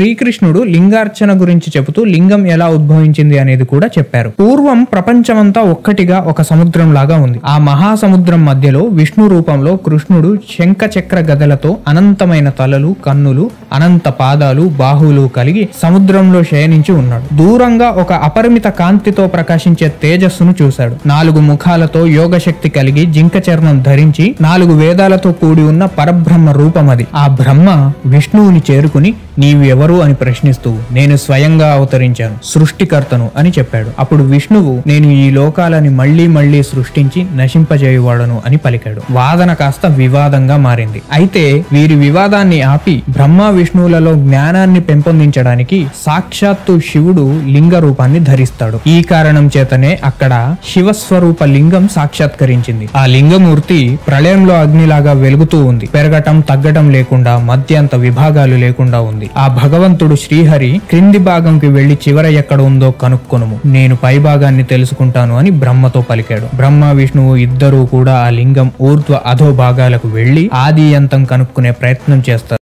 శ్రీకృష్ణుడు లింగార్చన గురించి చెబుతూ లింగం ఎలా ఉద్భవించింది అనేది కూడా చెప్పారు. పూర్వం ప్రపంచమంతా ఒక్కటిగా ఒక సముద్రం లాగా ఉంది. ఆ మహాసముద్రం మధ్యలో విష్ణు రూపంలో కృష్ణుడు శంఖ చక్ర గదలతో అనంతమైన తలలు, కన్నులు, అనంత పాదాలు, బాహువులు కలిగి సముద్రంలో శయనించి ఉన్నాడు. దూరంగా ఒక అపరిమిత కాంతితో ప్రకాశించే తేజస్సును చూశాడు. 4 ముఖాలతో యోగశక్తి కలిగి జింక చర్మం ధరించి 4 వేదాలతో కూడి ఉన్న పరబ్రహ్మ రూపం అది. ఆ బ్రహ్మ విష్ణువుని చేరుకుని నీవు ఎవరు అని ప్రశ్నిస్తూ నేను స్వయంగా అవతరించాను, సృష్టికర్తను అని చెప్పాడు. అప్పుడు విష్ణువు నేను ఈ లోకాలని మళ్లీ సృష్టించి నశింపజేయువాడను అని పలికాడు. వాదన కాస్త వివాదంగా మారింది. అయితే వీరి వివాదాన్ని ఆపి బ్రహ్మ విష్ణువులలో జ్ఞానాన్ని పెంపొందించడానికి సాక్షాత్తు శివుడు లింగ రూపాన్ని ధరిస్తాడు. ఈ కారణం చేతనే అక్కడ శివస్వరూప లింగం సాక్షాత్కరించింది. ఆ లింగమూర్తి ప్రళయంలో అగ్నిలాగా వెలుగుతూ ఉంది. పెరగటం తగ్గటం లేకుండా మధ్యంత విభాగాలు లేకుండా ఉంది. ఆ భగవంతుడు శ్రీహరి క్రింది భాగంకి వెళ్లి చివర ఎక్కడ ఉందో కనుక్కొనుము, నేను పై భాగాన్ని తెలుసుకుంటాను అని బ్రహ్మతో పలికాడు. బ్రహ్మ విష్ణువు ఇద్దరూ కూడా ఆ లింగం ఊర్ధ్వ అధో భాగాలకు వెళ్లి ఆది అంతం కనుక్కునే ప్రయత్నం చేస్తారు.